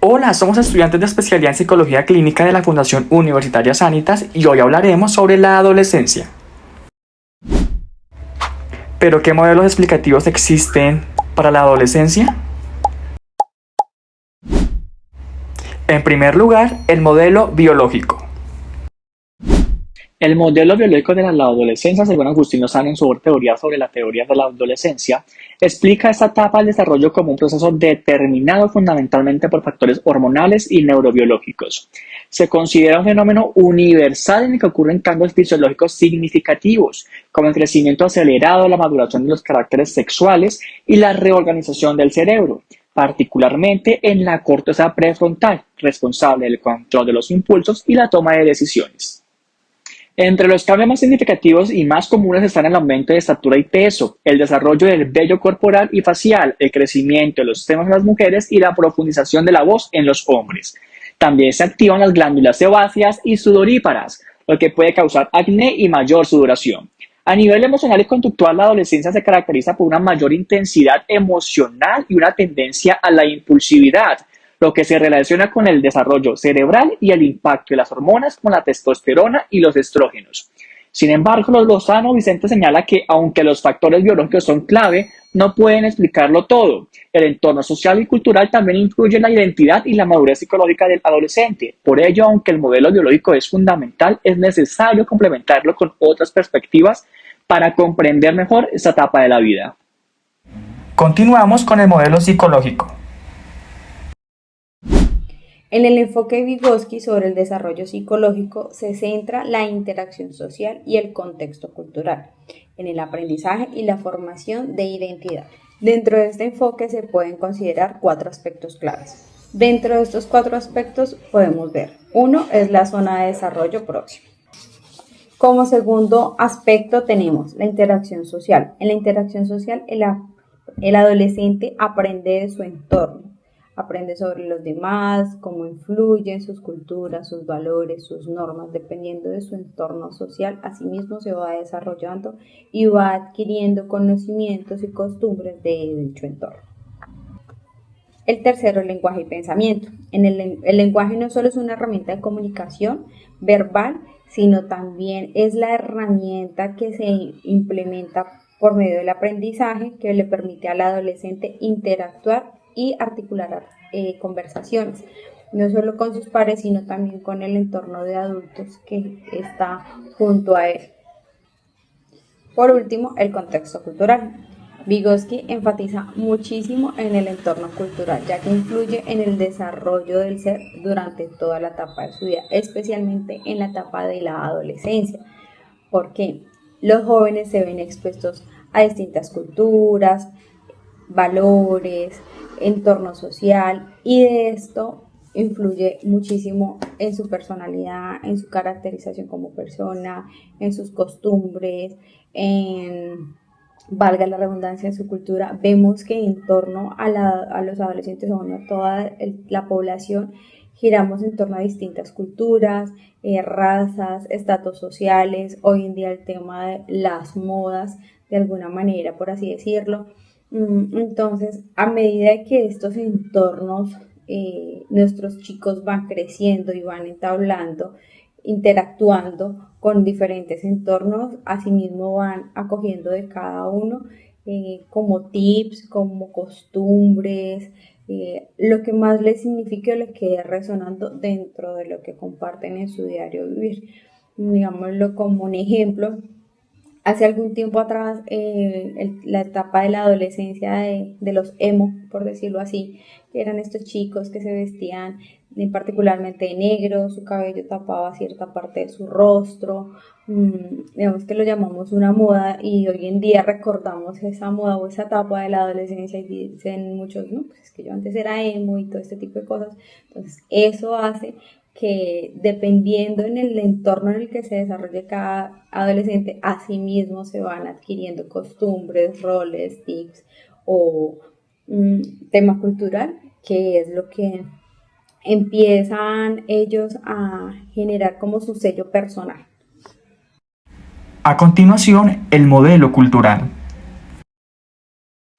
Hola, somos estudiantes de especialidad en Psicología Clínica de la Fundación Universitaria Sanitas y hoy hablaremos sobre la adolescencia. ¿Pero qué modelos explicativos existen para la adolescencia? En primer lugar, el modelo biológico. El modelo biológico de la adolescencia, según Agustín Lozano en su teoría sobre la teoría de la adolescencia, explica esta etapa del desarrollo como un proceso determinado fundamentalmente por factores hormonales y neurobiológicos. Se considera un fenómeno universal en el que ocurren cambios fisiológicos significativos, como el crecimiento acelerado, la maduración de los caracteres sexuales y la reorganización del cerebro, particularmente en la corteza prefrontal, responsable del control de los impulsos y la toma de decisiones. Entre los cambios más significativos y más comunes están el aumento de estatura y peso, el desarrollo del vello corporal y facial, el crecimiento de los senos en las mujeres y la profundización de la voz en los hombres. También se activan las glándulas sebáceas y sudoríparas, lo que puede causar acné y mayor sudoración. A nivel emocional y conductual, la adolescencia se caracteriza por una mayor intensidad emocional y una tendencia a la impulsividad, lo que se relaciona con el desarrollo cerebral y el impacto de las hormonas como la testosterona y los estrógenos. Sin embargo, Lozano Vicente señala que aunque los factores biológicos son clave, no pueden explicarlo todo. El entorno social y cultural también influye en la identidad y la madurez psicológica del adolescente. Por ello, aunque el modelo biológico es fundamental, es necesario complementarlo con otras perspectivas para comprender mejor esta etapa de la vida. Continuamos con el modelo psicológico. En el enfoque de Vygotsky sobre el desarrollo psicológico se centra la interacción social y el contexto cultural, en el aprendizaje y la formación de identidad. Dentro de este enfoque se pueden considerar 4 aspectos claves. Dentro de estos 4 aspectos podemos ver, uno es la zona de desarrollo próximo. Como segundo aspecto tenemos la interacción social. En la interacción social el adolescente aprende de su entorno. Aprende sobre los demás, cómo influyen sus culturas, sus valores, sus normas, dependiendo de su entorno social. Asimismo se va desarrollando y va adquiriendo conocimientos y costumbres de dicho entorno. El tercero, el lenguaje y pensamiento. El lenguaje no solo es una herramienta de comunicación verbal, sino también es la herramienta que se implementa por medio del aprendizaje que le permite al adolescente interactuar y articular conversaciones, no solo con sus pares, sino también con el entorno de adultos que está junto a él. Por último, el contexto cultural. Vygotsky enfatiza muchísimo en el entorno cultural, ya que influye en el desarrollo del ser durante toda la etapa de su vida, especialmente en la etapa de la adolescencia, porque los jóvenes se ven expuestos a distintas culturas, valores, entorno social, y de esto influye muchísimo en su personalidad, en su caracterización como persona, en sus costumbres, valga la redundancia, en su cultura. Vemos que en torno a los adolescentes o a toda la población giramos en torno a distintas culturas, razas, estratos sociales. Hoy en día el tema de las modas, de alguna manera, por así decirlo. Entonces, a medida que estos entornos, nuestros chicos van creciendo y van entablando, interactuando con diferentes entornos, asimismo van acogiendo de cada uno como tips, como costumbres, lo que más les signifique o les quede resonando dentro de lo que comparten en su diario vivir. Digámoslo como un ejemplo. Hace algún tiempo atrás, la etapa de la adolescencia de los emo, por decirlo así, que eran estos chicos que se vestían particularmente de negro, su cabello tapaba cierta parte de su rostro, digamos que lo llamamos una moda, y hoy en día recordamos esa moda o esa etapa de la adolescencia y dicen muchos, no, pues es que yo antes era emo y todo este tipo de cosas. Entonces eso hace que, dependiendo en el entorno en el que se desarrolle cada adolescente, asimismo se van adquiriendo costumbres, roles, tips o tema cultural, que es lo que empiezan ellos a generar como su sello personal. A continuación, el modelo cultural.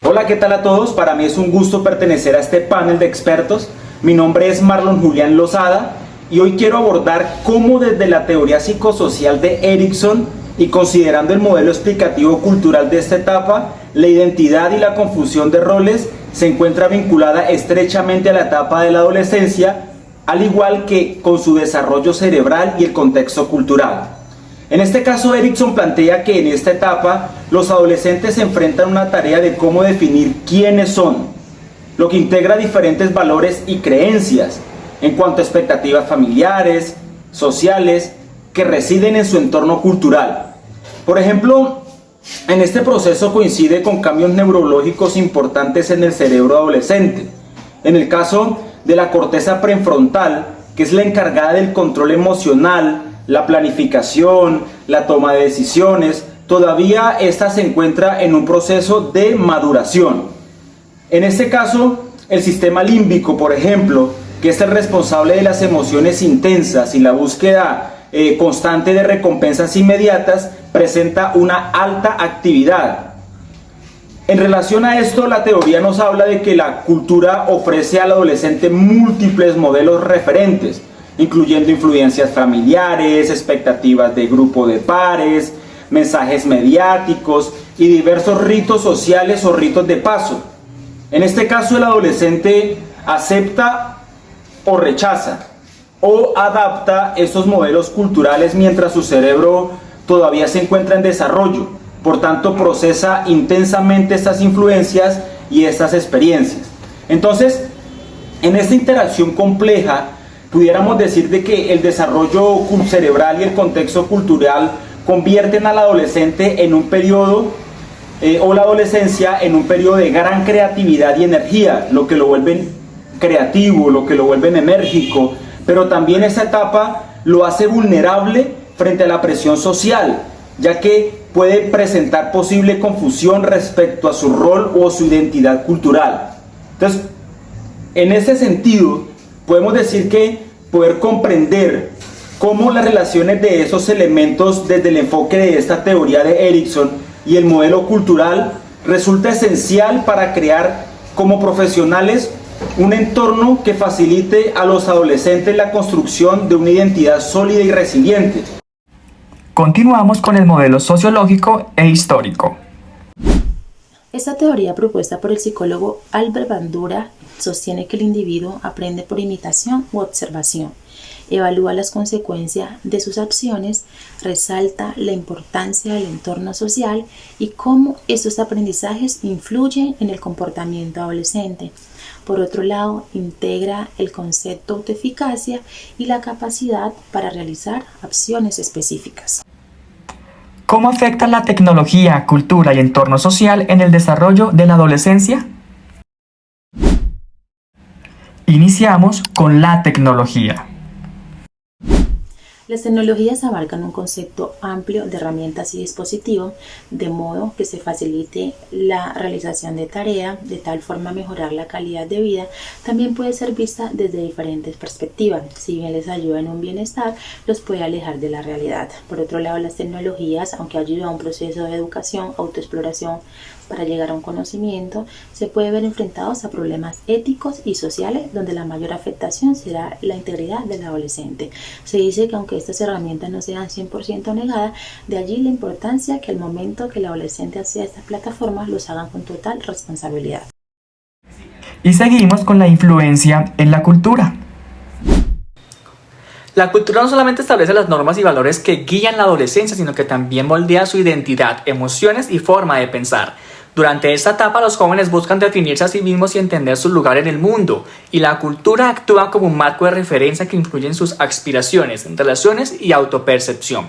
Hola, ¿qué tal a todos? Para mí es un gusto pertenecer a este panel de expertos Mi nombre es Marlon Julián Lozada y hoy quiero abordar cómo desde la teoría psicosocial de Erikson y considerando el modelo explicativo cultural de esta etapa, la identidad y la confusión de roles se encuentra vinculada estrechamente a la etapa de la adolescencia, al igual que con su desarrollo cerebral y el contexto cultural. En este caso, Erikson plantea que en esta etapa los adolescentes se enfrentan a una tarea de cómo definir quiénes son, lo que integra diferentes valores y creencias en cuanto a expectativas familiares, sociales, que residen en su entorno cultural. Por ejemplo, en este proceso coincide con cambios neurológicos importantes en el cerebro adolescente. En el caso de la corteza prefrontal, que es la encargada del control emocional, la planificación, la toma de decisiones, todavía esta se encuentra en un proceso de maduración. En este caso, el sistema límbico, por ejemplo, que es el responsable de las emociones intensas y la búsqueda constante de recompensas inmediatas, presenta una alta actividad. En relación a esto, la teoría nos habla de que la cultura ofrece al adolescente múltiples modelos referentes, incluyendo influencias familiares, expectativas de grupo de pares, mensajes mediáticos y diversos ritos sociales o ritos de paso. En este caso, el adolescente acepta o rechaza o adapta estos modelos culturales mientras su cerebro todavía se encuentra en desarrollo. Por tanto, procesa intensamente estas influencias y estas experiencias. Entonces, en esta interacción compleja, pudiéramos decir de que el desarrollo cerebral y el contexto cultural convierten al adolescente en un periodo o la adolescencia en un periodo de gran creatividad y energía, lo que lo vuelven creativo, lo que lo vuelven enérgico, pero también esta etapa lo hace vulnerable frente a la presión social, ya que puede presentar posible confusión respecto a su rol o su identidad cultural. Entonces, en ese sentido, podemos decir que poder comprender cómo las relaciones de esos elementos desde el enfoque de esta teoría de Erikson y el modelo cultural resulta esencial para crear como profesionales un entorno que facilite a los adolescentes la construcción de una identidad sólida y resiliente. Continuamos con el modelo sociológico e histórico. Esta teoría propuesta por el psicólogo Albert Bandura sostiene que el individuo aprende por imitación u observación, evalúa las consecuencias de sus acciones, resalta la importancia del entorno social y cómo estos aprendizajes influyen en el comportamiento adolescente. Por otro lado, integra el concepto de eficacia y la capacidad para realizar acciones específicas. ¿Cómo afecta la tecnología, cultura y entorno social en el desarrollo de la adolescencia? Iniciamos con la tecnología. Las tecnologías abarcan un concepto amplio de herramientas y dispositivos, de modo que se facilite la realización de tareas, de tal forma a mejorar la calidad de vida. También puede ser vista desde diferentes perspectivas. Si bien les ayuda en un bienestar, los puede alejar de la realidad. Por otro lado, las tecnologías, aunque ayudan a un proceso de educación, autoexploración, para llegar a un conocimiento, se puede ver enfrentados a problemas éticos y sociales donde la mayor afectación será la integridad del adolescente. Se dice que aunque estas herramientas no sean 100% negadas, de allí la importancia que al momento que el adolescente acceda a estas plataformas los hagan con total responsabilidad. Y seguimos con la influencia en la cultura. La cultura no solamente establece las normas y valores que guían la adolescencia, sino que también moldea su identidad, emociones y forma de pensar. Durante esta etapa, los jóvenes buscan definirse a sí mismos y entender su lugar en el mundo, y la cultura actúa como un marco de referencia que influye en sus aspiraciones, relaciones y autopercepción.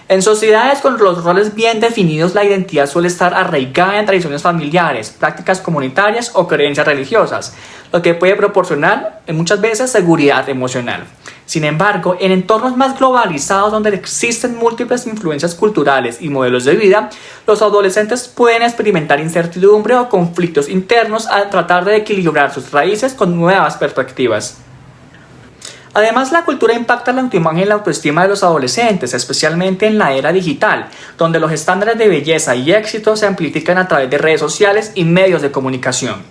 En sociedades con los roles bien definidos, la identidad suele estar arraigada en tradiciones familiares, prácticas comunitarias o creencias religiosas, lo que puede proporcionar muchas veces seguridad emocional. Sin embargo, en entornos más globalizados donde existen múltiples influencias culturales y modelos de vida, los adolescentes pueden experimentar incertidumbre o conflictos internos al tratar de equilibrar sus raíces con nuevas perspectivas. Además, la cultura impacta la autoimagen y la autoestima de los adolescentes, especialmente en la era digital, donde los estándares de belleza y éxito se amplifican a través de redes sociales y medios de comunicación.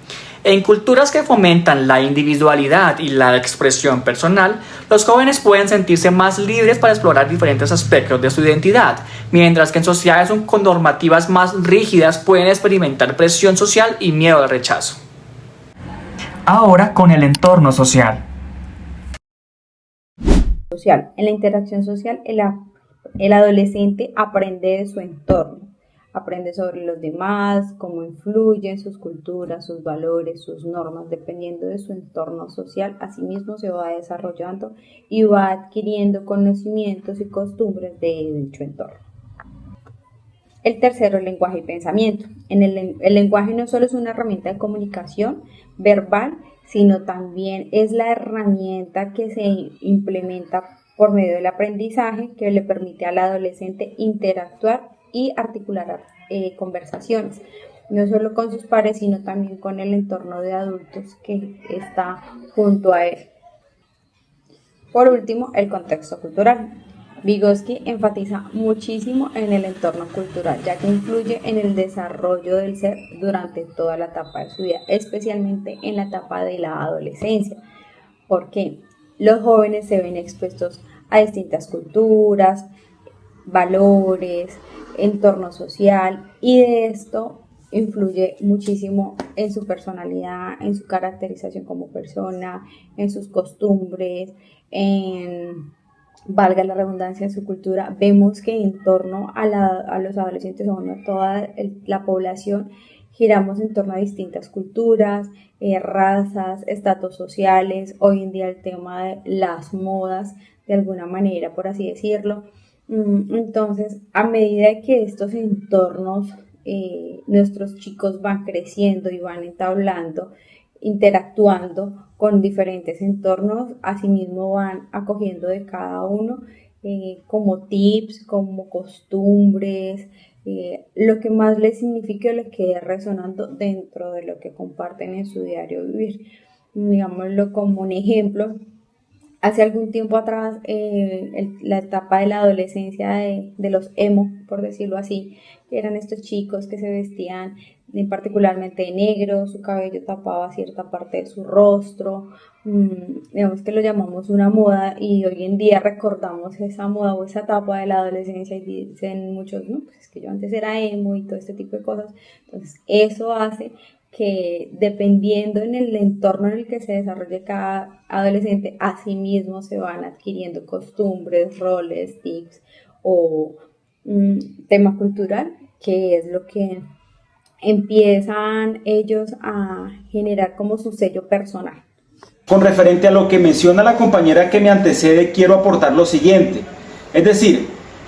En culturas que fomentan la individualidad y la expresión personal, los jóvenes pueden sentirse más libres para explorar diferentes aspectos de su identidad, mientras que en sociedades con normativas más rígidas pueden experimentar presión social y miedo al rechazo. Ahora con el entorno social. En la interacción social, el adolescente aprende de su entorno. Aprende sobre los demás, cómo influyen sus culturas, sus valores, sus normas, dependiendo de su entorno social. Asimismo se va desarrollando y va adquiriendo conocimientos y costumbres de dicho entorno. El tercero, el lenguaje y pensamiento. El lenguaje no solo es una herramienta de comunicación verbal, sino también es la herramienta que se implementa por medio del aprendizaje que le permite al adolescente interactuar y articular conversaciones, no solo con sus pares, sino también con el entorno de adultos que está junto a él. Por último, el contexto cultural. Vygotsky enfatiza muchísimo en el entorno cultural, ya que influye en el desarrollo del ser durante toda la etapa de su vida, especialmente en la etapa de la adolescencia, porque los jóvenes se ven expuestos a distintas culturas, valores, entorno social, y de esto influye muchísimo en su personalidad, en su caracterización como persona, en sus costumbres, valga la redundancia, en su cultura. Vemos que en torno a los adolescentes o a toda la población giramos en torno a distintas culturas, razas, estratos sociales. Hoy en día el tema de las modas, de alguna manera, por así decirlo. Entonces, a medida que estos entornos, nuestros chicos van creciendo y van entablando, interactuando con diferentes entornos, asimismo van acogiendo de cada uno como tips, como costumbres, lo que más les signifique o les quede resonando dentro de lo que comparten en su diario vivir. Digámoslo como un ejemplo. Hace algún tiempo atrás, la etapa de la adolescencia de los emo, por decirlo así, que eran estos chicos que se vestían particularmente de negro, su cabello tapaba cierta parte de su rostro, digamos que lo llamamos una moda, y hoy en día recordamos esa moda o esa etapa de la adolescencia y dicen muchos, no, pues es que yo antes era emo y todo este tipo de cosas. Entonces eso hace que, dependiendo en el entorno en el que se desarrolle cada adolescente, asimismo se van adquiriendo costumbres, roles, tips o tema cultural, que es lo que empiezan ellos a generar como su sello personal. Con referente a lo que menciona la compañera que me antecede, quiero aportar lo siguiente. Es decir,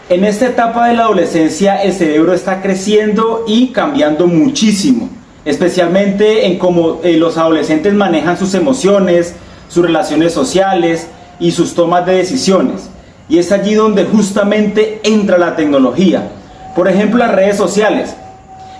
en esta etapa de la adolescencia el cerebro está creciendo y cambiando muchísimo, especialmente en cómo los adolescentes manejan sus emociones, sus relaciones sociales y sus tomas de decisiones. Y es allí donde justamente entra la tecnología. Por ejemplo, las redes sociales.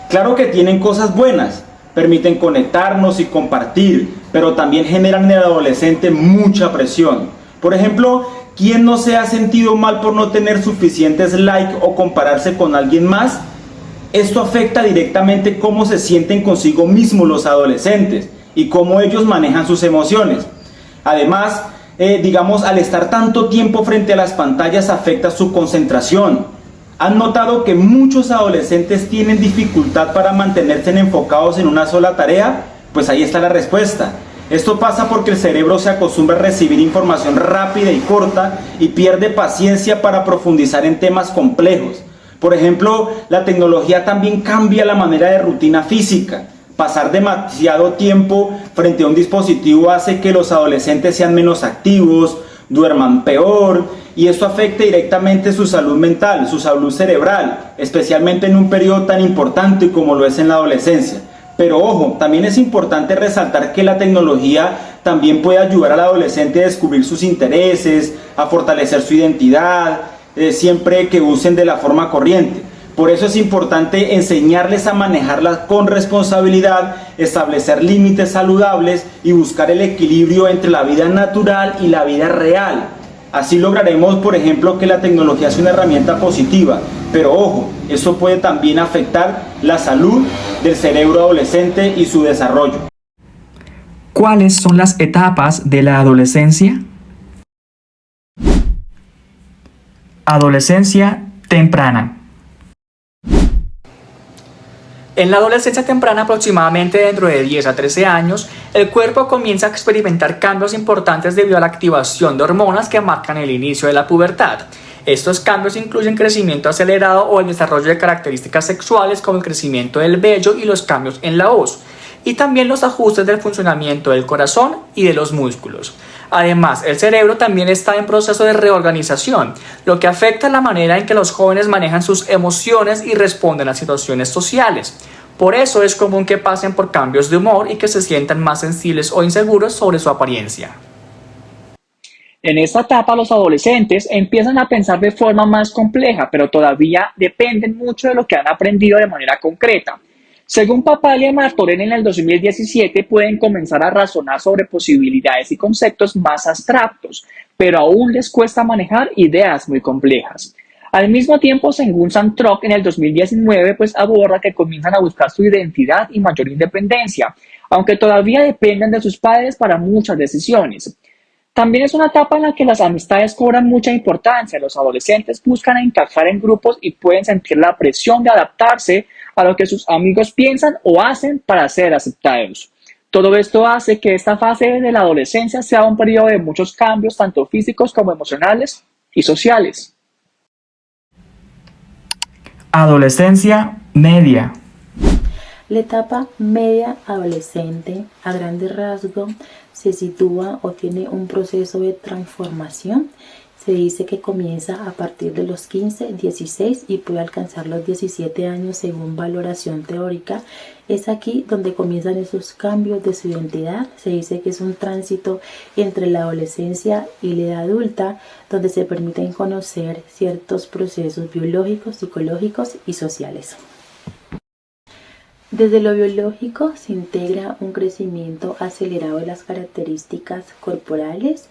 Claro que tienen cosas buenas, permiten conectarnos y compartir, pero también generan en el adolescente mucha presión. Por ejemplo, ¿quién no se ha sentido mal por no tener suficientes likes o compararse con alguien más? Esto afecta directamente cómo se sienten consigo mismos los adolescentes y cómo ellos manejan sus emociones. Además, al estar tanto tiempo frente a las pantallas afecta su concentración. ¿Han notado que muchos adolescentes tienen dificultad para mantenerse enfocados en una sola tarea? Pues ahí está la respuesta. Esto pasa porque el cerebro se acostumbra a recibir información rápida y corta y pierde paciencia para profundizar en temas complejos. Por ejemplo, la tecnología también cambia la manera de rutina física. Pasar demasiado tiempo frente a un dispositivo hace que los adolescentes sean menos activos, duerman peor, y esto afecta directamente su salud mental, su salud cerebral, especialmente en un periodo tan importante como lo es en la adolescencia. Pero ojo, también es importante resaltar que la tecnología también puede ayudar al adolescente a descubrir sus intereses, a fortalecer su identidad, siempre que usen de la forma corriente. Por eso es importante enseñarles a manejarla con responsabilidad, establecer límites saludables y buscar el equilibrio entre la vida natural y la vida real. Así lograremos, por ejemplo, que la tecnología sea una herramienta positiva, pero ojo, eso puede también afectar la salud del cerebro adolescente y su desarrollo. ¿Cuáles son las etapas de la adolescencia? Adolescencia temprana. En la adolescencia temprana, aproximadamente dentro de 10 a 13 años, el cuerpo comienza a experimentar cambios importantes debido a la activación de hormonas que marcan el inicio de la pubertad. Estos cambios incluyen crecimiento acelerado o el desarrollo de características sexuales como el crecimiento del vello y los cambios en la voz, y también los ajustes del funcionamiento del corazón y de los músculos. Además, el cerebro también está en proceso de reorganización, lo que afecta la manera en que los jóvenes manejan sus emociones y responden a situaciones sociales. Por eso es común que pasen por cambios de humor y que se sientan más sensibles o inseguros sobre su apariencia. En esta etapa los adolescentes empiezan a pensar de forma más compleja, pero todavía dependen mucho de lo que han aprendido de manera concreta. Según Papaglia y Martorell en el 2017 pueden comenzar a razonar sobre posibilidades y conceptos más abstractos, pero aún les cuesta manejar ideas muy complejas. Al mismo tiempo, según Santrock en el 2019, aborda que comienzan a buscar su identidad y mayor independencia, aunque todavía dependen de sus padres para muchas decisiones. También es una etapa en la que las amistades cobran mucha importancia. Los adolescentes buscan encajar en grupos y pueden sentir la presión de adaptarse a lo que sus amigos piensan o hacen para ser aceptados. Todo esto hace que esta fase de la adolescencia sea un periodo de muchos cambios, tanto físicos como emocionales y sociales. Adolescencia media. La etapa media adolescente, a grandes rasgos, se sitúa o tiene un proceso de transformación. Se dice que comienza a partir de los 15, 16 y puede alcanzar los 17 años según valoración teórica. Es aquí donde comienzan esos cambios de su identidad. Se dice que es un tránsito entre la adolescencia y la edad adulta, donde se permiten conocer ciertos procesos biológicos, psicológicos y sociales. Desde lo biológico se integra un crecimiento acelerado de las características corporales.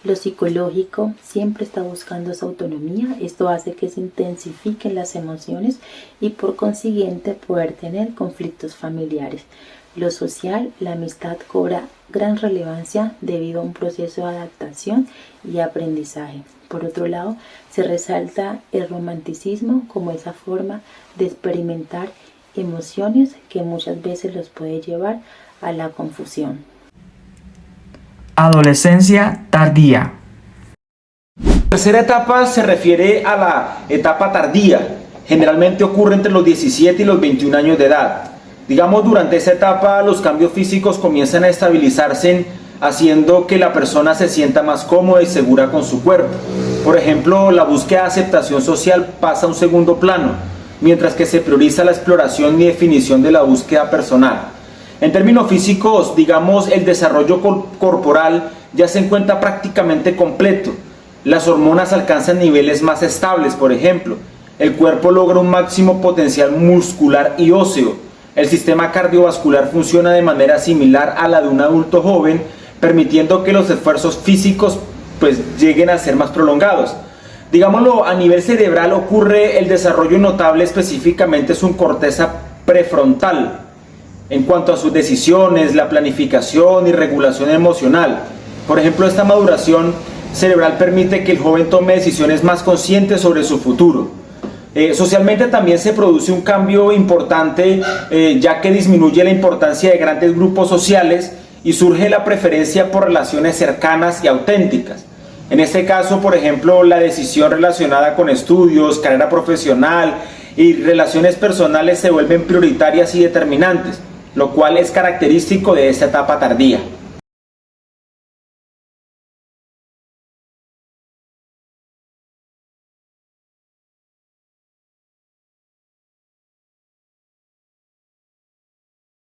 Lo psicológico siempre está buscando esa autonomía. Esto hace que se intensifiquen las emociones y por consiguiente poder tener conflictos familiares. Lo social, la amistad cobra gran relevancia debido a un proceso de adaptación y aprendizaje. Por otro lado, se resalta el romanticismo como esa forma de experimentar emociones que muchas veces los puede llevar a la confusión. Adolescencia tardía. La tercera etapa se refiere a la etapa tardía. Generalmente ocurre entre los 17 y los 21 años de edad. Digamos, durante esta etapa los cambios físicos comienzan a estabilizarse, haciendo que la persona se sienta más cómoda y segura con su cuerpo. Por ejemplo, la búsqueda de aceptación social pasa a un segundo plano, mientras que se prioriza la exploración y definición de la búsqueda personal. En términos físicos, digamos, el desarrollo corporal ya se encuentra prácticamente completo. Las hormonas alcanzan niveles más estables, por ejemplo. El cuerpo logra un máximo potencial muscular y óseo. El sistema cardiovascular funciona de manera similar a la de un adulto joven, permitiendo que los esfuerzos físicos lleguen a ser más prolongados. Digámoslo, a nivel cerebral ocurre el desarrollo notable, específicamente su corteza prefrontal, en cuanto a sus decisiones, la planificación y regulación emocional. Por ejemplo, esta maduración cerebral permite que el joven tome decisiones más conscientes sobre su futuro. Socialmente también se produce un cambio importante, ya que disminuye la importancia de grandes grupos sociales y surge la preferencia por relaciones cercanas y auténticas. En este caso, por ejemplo, la decisión relacionada con estudios, carrera profesional y relaciones personales se vuelven prioritarias y determinantes, lo cual es característico de esta etapa tardía.